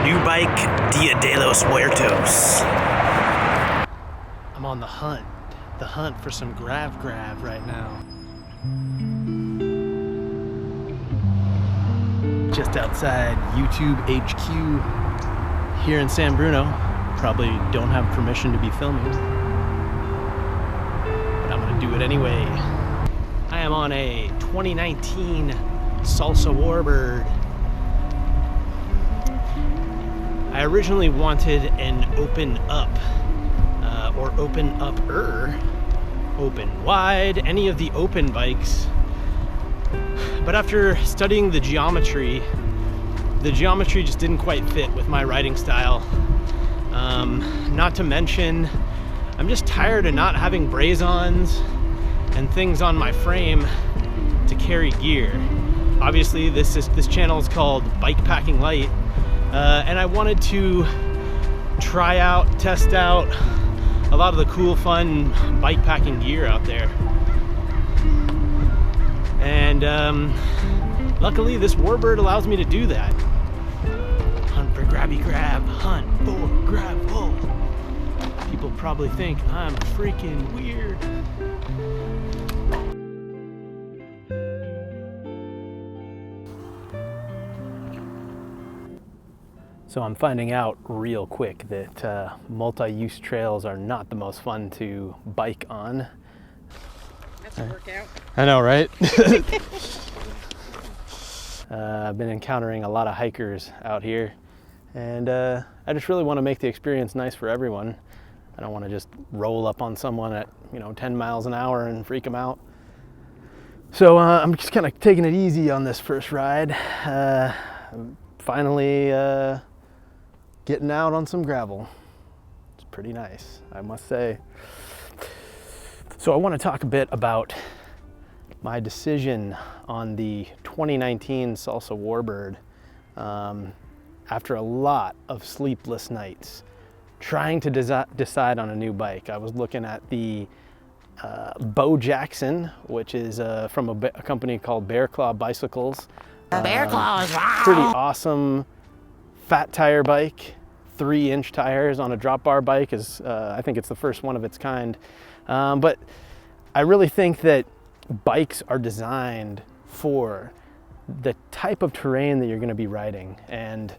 New bike, Dia de los Muertos. I'm on the hunt for some grab right now. Just outside YouTube HQ here in San Bruno. Probably don't have permission to be filming, but I'm gonna do it anyway. I am on a 2019 Salsa Warbird. I originally wanted an open up, or open upper, open wide, any of the open bikes. But after studying the geometry just didn't quite fit with my riding style. Not to mention, I'm just tired of not having braze-ons and things on my frame to carry gear. Obviously, this channel is called Bikepacking Light, and I wanted to try out, test out a lot of the cool, fun bikepacking gear out there. And luckily, this Warbird allows me to do that. Hunt for grabby grab, hunt for gravel. People probably think I'm freaking weird. So I'm finding out real quick that multi-use trails are not the most fun to bike on. That's a workout. I know, right? I've been encountering a lot of hikers out here, and I just really want to make the experience nice for everyone. I don't want to just roll up on someone at 10 miles an hour and freak them out. So I'm just kind of taking it easy on this first ride. Finally getting out on some gravel. It's pretty nice, I must say. So I want to talk a bit about my decision on the 2019 Salsa Warbird. After a lot of sleepless nights trying to decide on a new bike, I was looking at the Bo Jackson, which is from a company called Bear Claw Bicycles. Bear Claws, wow! Pretty awesome fat tire bike, 3-inch tires on a drop bar bike. I think it's the first one of its kind. But I really think that bikes are designed for the type of terrain that you're going to be riding. And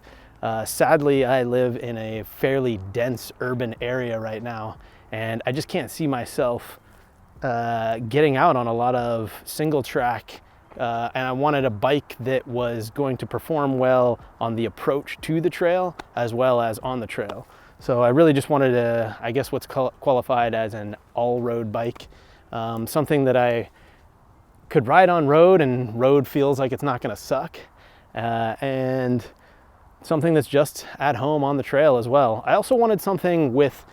sadly, I live in a fairly dense urban area right now, and I just can't see myself getting out on a lot of single track. And I wanted a bike that was going to perform well on the approach to the trail as well as on the trail. So I really just wanted a, I guess what's qualified as an all-road bike, something that I could ride on road and road feels like it's not going to suck, and something that's just at home on the trail as well. I also wanted something with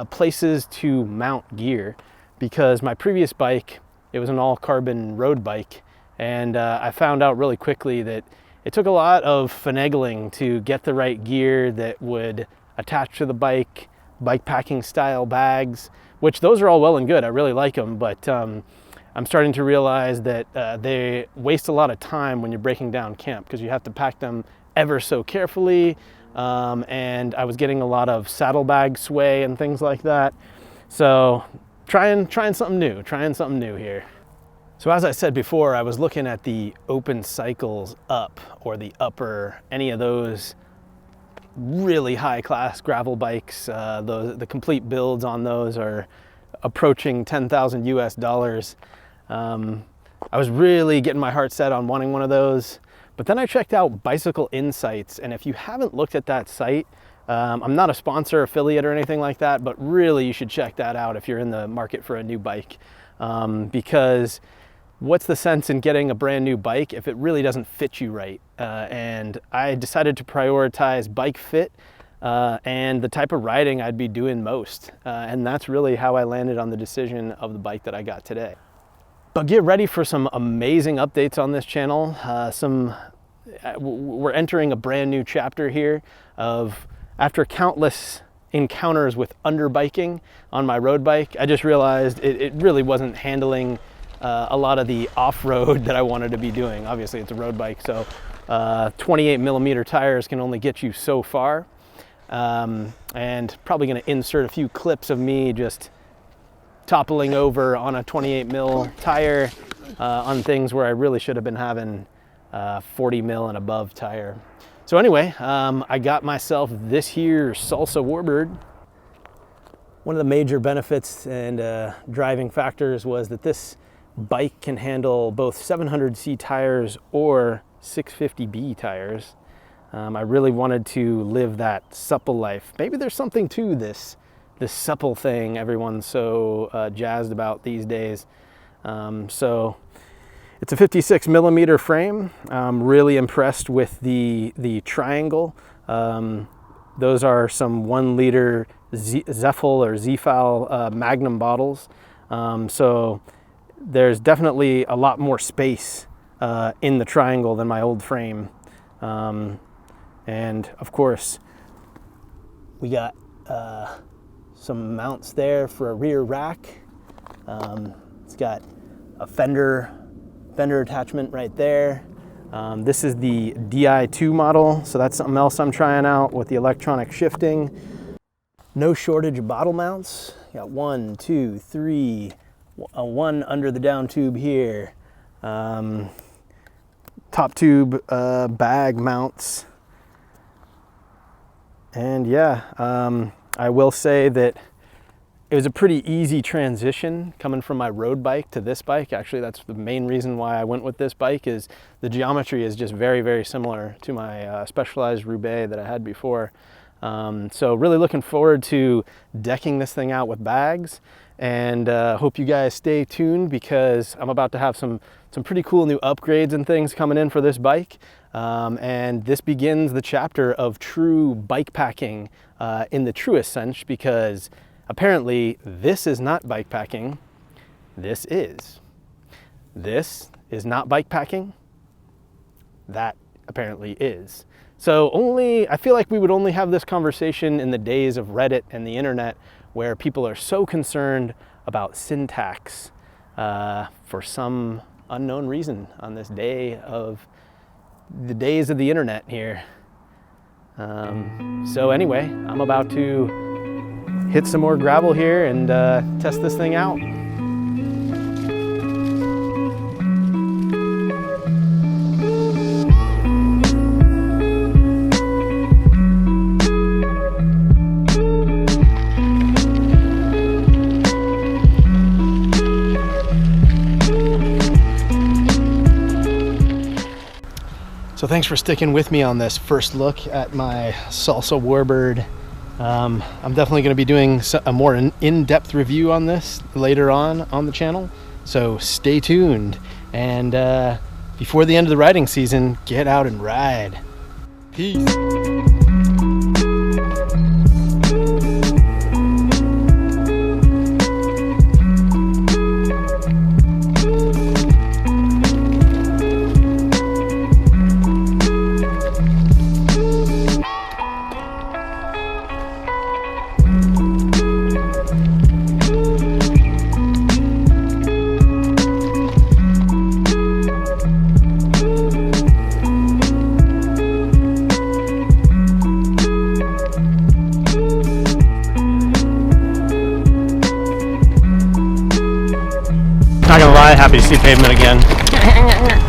places to mount gear, because my previous bike, it was an all-carbon road bike, and I found out really quickly that it took a lot of finagling to get the right gear that would attach to the bike, bikepacking style bags, which those are all well and good. I really like them, but I'm starting to realize that they waste a lot of time when you're breaking down camp, because you have to pack them ever so carefully, and I was getting a lot of saddlebag sway and things like that. So trying something new here. So as I said before, I was looking at the Open Cycles Up, or the Upper, any of those really high class gravel bikes. The complete builds on those are approaching $10,000 US. I was really getting my heart set on wanting one of those, but then I checked out Bicycle Insights, and if you haven't looked at that site, I'm not a sponsor, affiliate, or anything like that, but really you should check that out if you're in the market for a new bike, because what's the sense in getting a brand new bike if it really doesn't fit you right? And I decided to prioritize bike fit and the type of riding I'd be doing most. And that's really how I landed on the decision of the bike that I got today. But get ready for some amazing updates on this channel. We're entering a brand new chapter here of, after countless encounters with underbiking on my road bike, I just realized it really wasn't handling a lot of the off-road that I wanted to be doing. Obviously it's a road bike, so 28 millimeter tires can only get you so far. And probably going to insert a few clips of me just toppling over on a 28 mil tire on things where I really should have been having 40 mil and above tire. So anyway, I got myself this here Salsa Warbird. One of the major benefits and driving factors was that this bike can handle both 700C tires or 650B tires. I really wanted to live that supple life. Maybe there's something to this supple thing everyone's so jazzed about these days. So it's a 56 millimeter frame. I'm really impressed with the triangle. Those are some 1 liter Zeffel or Zefal Magnum bottles. So there's definitely a lot more space in the triangle than my old frame. And of course, we got some mounts there for a rear rack. It's got a fender attachment right there. This is the DI2 model, so that's something else I'm trying out with the electronic shifting. No shortage of bottle mounts. Got 1, 2, 3, one under the down tube here. Top tube bag mounts. And yeah, I will say that it was a pretty easy transition coming from my road bike to this bike. Actually, that's the main reason why I went with this bike, is the geometry is just very, very similar to my Specialized Roubaix that I had before. So really looking forward to decking this thing out with bags, and hope you guys stay tuned, because I'm about to have some pretty cool new upgrades and things coming in for this bike. And this begins the chapter of true bike packing in the truest sense, because apparently this is not bike packing, this is. This is not bike packing, that apparently is. So I feel like we would only have this conversation in the days of Reddit and the internet, where people are so concerned about syntax for some unknown reason on this day of the days of the internet here. So anyway, I'm about to hit some more gravel here and test this thing out. So thanks for sticking with me on this first look at my Salsa Warbird. I'm definitely going to be doing a more in-depth review on this later on the channel, so stay tuned. And before the end of the riding season, get out and ride. Peace. Not gonna lie, happy to see pavement again.